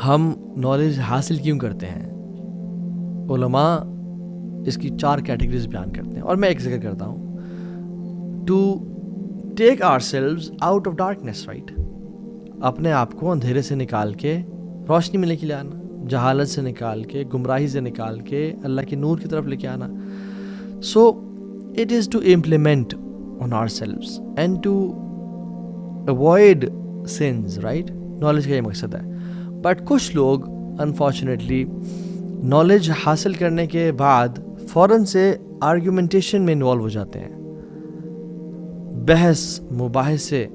ہم نالج حاصل کیوں کرتے ہیں؟ علماء اس کی 4 کیٹیگریز بیان کرتے ہیں اور میں ایک ذکر کرتا ہوں. To take ourselves out of darkness, right, اپنے آپ کو اندھیرے سے نکال کے روشنی میں لے کے آنا، جہالت سے نکال کے، گمراہی سے نکال کے اللہ کے نور کی طرف لے کے آنا. So it is to implement on ourselves and to avoid sins, right. Knowledge کا یہ مقصد ہے. بٹ کچھ لوگ انفارچونیٹلی نالج حاصل کرنے کے بعد فوراً سے آرگیومنٹیشن میں انوالو ہو جاتے ہیں، بحث مباحثے.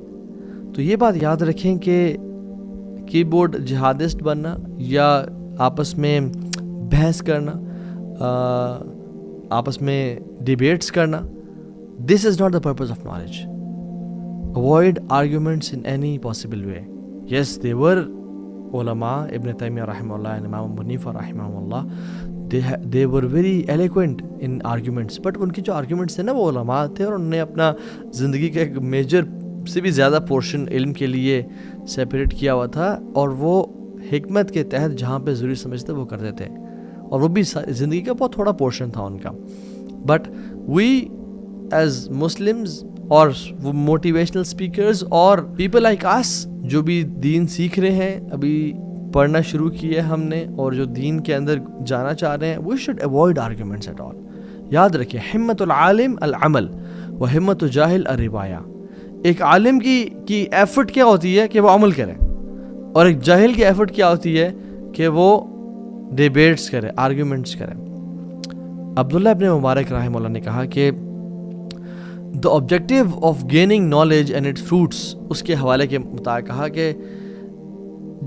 تو یہ بات یاد رکھیں کہ کی بورڈ جہادسٹ بننا یا آپس میں بحث کرنا، آپس میں ڈیبیٹس کرنا، this is not the purpose of knowledge. Avoid arguments in any possible way. Yes they were علماء، ابن تیمیہ رحمہ اللہ، امام ابو حنیفہ رحمہ اللہ، they were very eloquent in arguments. But in کی جو آرگیومنٹس تھے نا وہ علماء تھے، اور انہوں نے اپنا زندگی کا ایک میجر سے بھی زیادہ پورشن علم کے لیے سیپریٹ کیا ہوا تھا، اور وہ حکمت کے تحت جہاں پہ ضروری سمجھتے وہ کرتے تھے، اور وہ بھی زندگی کا بہت تھوڑا پورشن تھا ان کا. بٹ وی ایز مسلمز اور وہ موٹیویشنل اسپیکرز اور پیپل لائک اس جو بھی دین سیکھ رہے ہیں، ابھی پڑھنا شروع کیا ہے ہم نے، اور جو دین کے اندر جانا چاہ رہے ہیں، we should avoid arguments at all. یاد رکھیں، ہمت العالم العمل و ہمت الجاہل الروایہ. ایک عالم کی ایفرٹ کیا ہوتی ہے کہ وہ عمل کرے، اور ایک جاہل کی ایفرٹ کیا ہوتی ہے کہ وہ ڈیبیٹس کرے، آرگیومنٹس کرے. عبداللہ ابن مبارک رحمہ اللہ نے کہا کہ the objective of gaining knowledge and its fruits، اس کے حوالے کے مطابق کہا کہ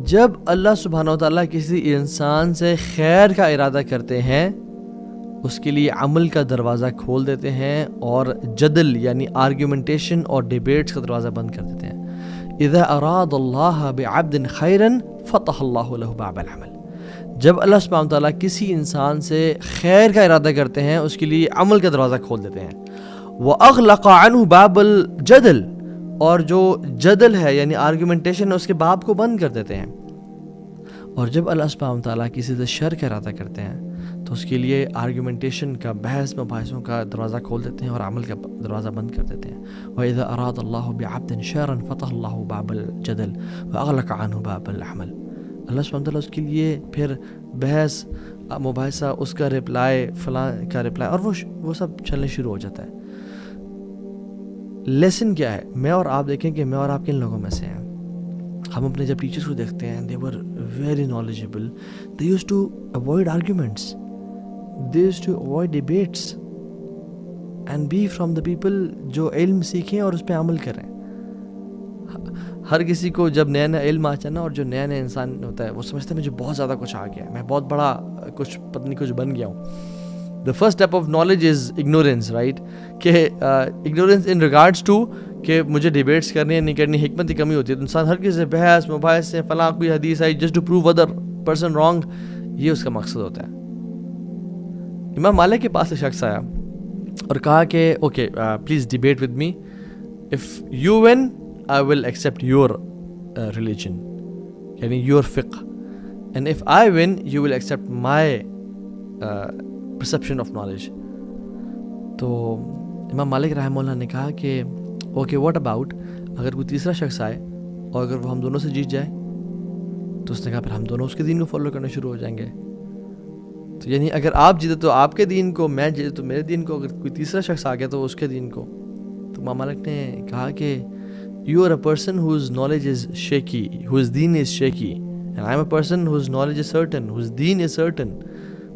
جب اللہ سبحانہ و تعالیٰ کسی انسان سے خیر کا ارادہ کرتے ہیں، اس کے لیے عمل کا دروازہ کھول دیتے ہیں، اور جدل یعنی آرگیومنٹیشن اور ڈیبیٹس کا دروازہ بند کر دیتے ہیں. اذا اراد اللہ بعبد خیرا فتح اللہ له باب العمل. جب اللہ سبحانہ و تعالیٰ کسی انسان سے خیر کا ارادہ کرتے ہیں، اس کے لیے عمل کا دروازہ کھول دیتے ہیں. وَأَغْلَقَ عَنْهُ بَابَ الْجَدَلِ، اور جو جدل ہے یعنی آرگیومنٹیشن ہے، اس کے باب کو بند کر دیتے ہیں. اور جب اللہ سبحانہ وتعالیٰ کسی سے شر کا ارادہ کرتے ہیں تو اس کے لیے آرگیومنٹیشن کا، بحث مباحثوں کا دروازہ کھول دیتے ہیں اور عمل کا دروازہ بند کر دیتے ہیں. وَإِذَا أَرَادَ اللَّهُ بِعَبْدٍ شَرًّا فَتَحَ اللَّهُ بَابَ الْجَدَلِ وَأَغْلَقَ عَنْهُ بَابَ الْعَمَلِ. اللہ سبحانہ وتعالیٰ اس کے لیے پھر بحث مباحثہ، اس کا رپلائی، فلاں کا رپلائی، اور وہ سب چلنے شروع ہو جاتا ہے. لیسن کیا ہے؟ میں اور آپ دیکھیں کہ میں اور آپ کن لوگوں میں سے ہیں. ہم اپنے جب ٹیچرز کو دیکھتے ہیں، they were very knowledgeable, they used to avoid arguments, they used to avoid debates and be from the people جو علم سیکھیں اور اس پہ عمل کریں. ہر کسی کو جب نیا نیا علم آتا ہے نا، اور جو نیا نیا انسان ہوتا ہے وہ سمجھتا ہے مجھے بہت زیادہ کچھ آ گیا ہے، میں بہت بڑا کچھ پتہ نہیں کچھ بن گیا ہوں. The first step of knowledge is ignorance, right؟ کہ ignorance in regards to کہ مجھے ڈیبیٹس کرنی ہے نہیں کرنی، حکمت کی کمی ہوتی ہے. تو انسان ہر کسی سے بحث مباحث سے، فلاں کوئی حدیث آئی just to prove other person wrong، یہ اس کا مقصد ہوتا ہے. امام مالک کے پاس ایک شخص آیا اور کہا کہ okay please debate with me, if you win I will accept your religion یعنی your fiqh، and if I win you will accept my perception of knowledge. تو امام مالک رحمہ اللہ نے کہا کہ اوکے واٹ اباؤٹ اگر کوئی تیسرا شخص آئے اور اگر وہ ہم دونوں سے جیت جائے؟ تو اس نے کہا پھر ہم دونوں اس کے دین کو فالو کرنا شروع ہو جائیں گے. تو یعنی اگر آپ جیتے تو آپ کے دین کو، میں جیتے تو میرے دین کو، اگر کوئی تیسرا شخص آ گیا تو اس کے دین کو. تو امام مالک نے کہا کہ you are a person whose knowledge is shaky, whose deen is shaky, and I am a person whose knowledge is certain, whose deen is certain.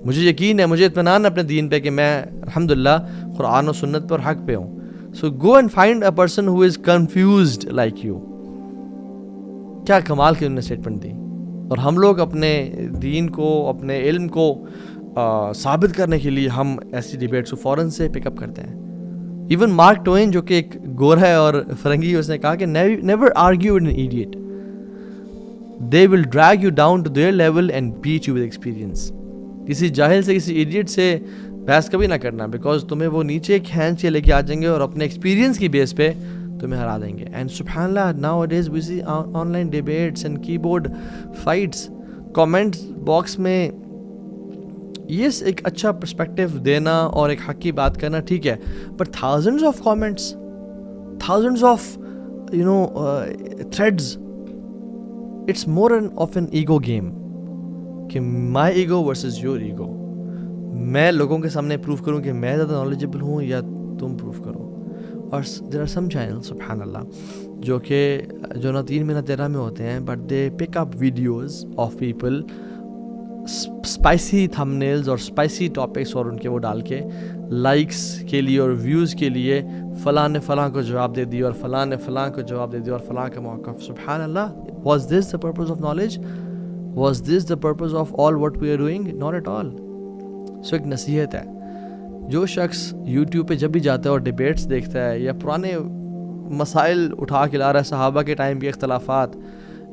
مجھے یقین ہے، مجھے اطمینان ہے اپنے دین پہ کہ میں الحمدللہ قرآن و سنت پر حق پہ ہوں. So go and find a person who is confused like you. کیا کمال کی انہوں نے اسٹیٹمنٹ دی. اور ہم لوگ اپنے دین کو، اپنے علم کو ثابت کرنے کے لیے ہم ایسی ڈیبیٹس کو فوراً سے پک اپ کرتے ہیں. ایون مارک ٹوین جو کہ ایک گورا ہے اور فرنگی، اس نے کہا کہ never argue with an idiot. They will drag you down to their level and beat you with experience. کسی جاہل سے، کسی ایڈیٹ سے بحث کبھی نہ کرنا، بیکاز تمہیں وہ نیچے کھینچ کے لے کے آ جائیں گے اور اپنے ایکسپیرینس کی بیس پہ تمہیں ہرا دیں گے. اینڈ سبحان اللہ now it is we see online debates and keyboard fights. Comment box میں یس ایک اچھا پرسپیکٹیو دینا اور ایک حق کی بات کرنا ٹھیک ہے, but thousands of comments, thousands of threads, it's more of an ego game کہ my ego versus your ego. میں لوگوں کے سامنے پروف کروں کہ میں زیادہ نالجبل ہوں یا تم پروف کرو. اور دیر آر سم چینل سبحان اللہ جو نہ 3 میں نہ 13 میں ہوتے ہیں, but they pick up videos of people, spicy thumbnails اور اسپائسی ٹاپکس, اور ان کے وہ ڈال کے لائکس کے لیے اور ویوز کے لیے فلاں نے فلاں کو جواب دے دیا اور فلاں نے فلاں کو جواب دے دیا اور فلاں کا موقف. سبحان اللہ, was this the purpose of knowledge? Was this the purpose of all what we are doing? Not at all. So ایک نصیحت ہے, جو شخص یوٹیوب پہ جب بھی جاتا ہے اور ڈبیٹس دیکھتا ہے یا پرانے مسائل اٹھا کے لا رہا ہے, صحابہ کے ٹائم کے اختلافات,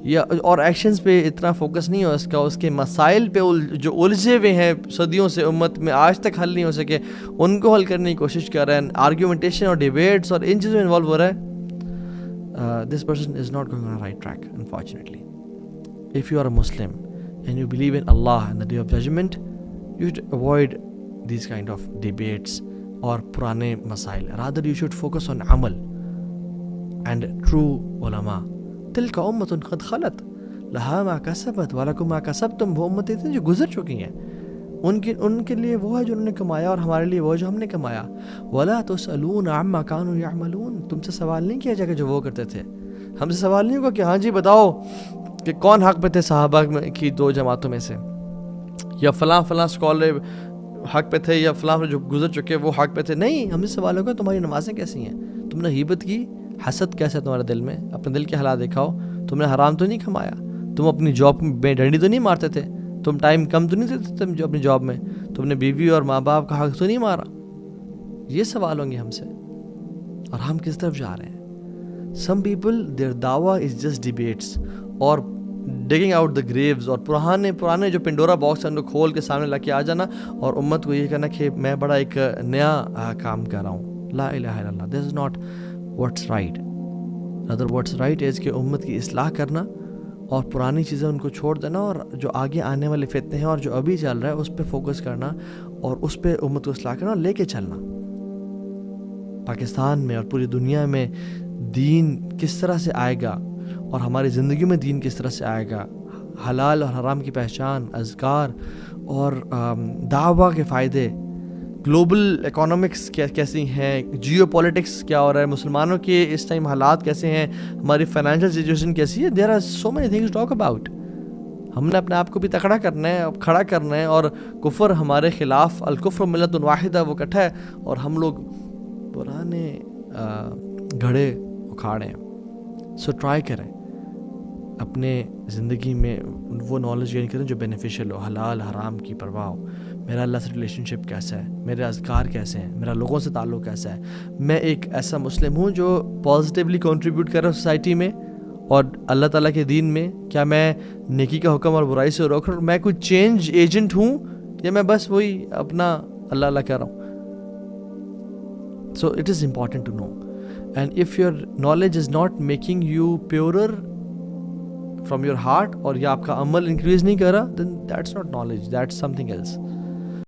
یا اور ایکشنز پہ اتنا فوکس نہیں ہو اس کا, اس کے مسائل پہ جو الجھے ہوئے ہیں صدیوں سے امت میں آج تک حل نہیں ہو سکے, ان کو حل کرنے کی کوشش کر رہے ہیں, آرگیومنٹیشن اور ڈیبیٹس اور ان چیزوں میں انوالو ہو رہا ہے, this person is not going on right track unfortunately. If you are a Muslim and you believe in Allah and the Day of Judgment, you should avoid these kind of debates or purane masail. Rather, you should focus on amal and true ulama. تلك أمة قد خلت لها ما كسبت ولكم ما كسبتم. وہ امتیں تھیں جو گزر چکی ہیں, ان کے لیے وہ ہے جو انہوں نے کمایا اور ہمارے لیے وہ ہے جو ہم نے کمایا. ولا تسألون عما كانوا يعملون. تم سے سوال نہیں کیا جائے گا جو وہ کرتے تھے. ہم سے سوال نہیں ہوگا کہ ہاں جی بتاؤ کہ کون حق پہ تھے صحابہ کی 2 جماعتوں میں سے, یا فلاں اسکالر حق پہ تھے, یا فلاں جو گزر چکے وہ حق پہ تھے. نہیں, ہم سے سوال ہوگا تمہاری نمازیں کیسی ہیں, تم نے غیبت کی, حسد کیسا ہے تمہارے دل میں, اپنے دل کے حالات دکھاؤ. تم نے حرام تو نہیں کمایا, تم اپنی جاب میں ڈنڈی تو نہیں مارتے تھے, تم ٹائم کم تو نہیں دیتے تھے اپنی جاب میں, تم نے بیوی اور ماں باپ کا حق تو نہیں مارا. یہ سوال ہوں گے ہم سے, اور ہم کس طرف جا رہے ہیں. سم پیپل دیئر دعویٰ از جسٹ ڈیبیٹس اور ڈگنگ آؤٹ دا گریوز, اور پرانے جو پنڈورا باکس ہیں ان کو کھول کے سامنے لا کے آ جانا اور امت کو یہ کہنا کہ میں بڑا ایک نیا کام کر رہا ہوں. لا الہ الا اللہ, this is not what's right. Other what's right is کہ امت کی اصلاح کرنا اور پرانی چیزیں ان کو چھوڑ دینا, اور جو آگے آنے والے فتنے ہیں اور جو ابھی چل رہا ہے اس پہ فوکس کرنا اور اس پہ امت کو اصلاح کرنا اور لے کے چلنا. پاکستان میں اور پوری دنیا میں دین کس طرح سے آئے گا اور ہماری زندگی میں دین کس طرح سے آئے گا, حلال اور حرام کی پہچان, اذکار اور دعویٰ کے فائدے, گلوبل اکانومکس کیسی ہیں, جیو پولیٹکس کیا ہو رہا ہے, مسلمانوں کے اس ٹائم حالات کیسے ہیں, ہماری فائنینشیل سچویشن کیسی ہے. There are so many things talk about. ہم نے اپنے آپ کو بھی تکڑا کرنا ہے, کھڑا کرنا ہے, اور کفر ہمارے خلاف, الکفر ملت واحدہ, وہ اکٹھا ہے, اور ہم لوگ پرانے گھڑے اکھاڑے ہیں. سو ٹرائی کریں اپنے زندگی میں وہ نالج گین کریں جو بینیفیشیل ہو, حلال حرام کی پرواہ ہو. میرا اللہ سے ریلیشن شپ کیسا ہے, میرے اذکار کیسے ہیں, میرا لوگوں سے تعلق کیسا ہے, میں ایک ایسا مسلم ہوں جو پازیٹیولی کنٹریبیوٹ کر رہا ہوں سوسائٹی میں اور اللہ تعالیٰ کے دین میں. کیا میں نیکی کا حکم اور برائی سے روک رہا ہوں, میں کوئی چینج ایجنٹ ہوں, یا میں بس وہی اپنا اللہ اللہ کر رہا ہوں. So it is important to know. And if your knowledge is not making you purer from your heart, اور یا آپ کا عمل انکریز نہیں کر رہا, then that's not knowledge, that's something else.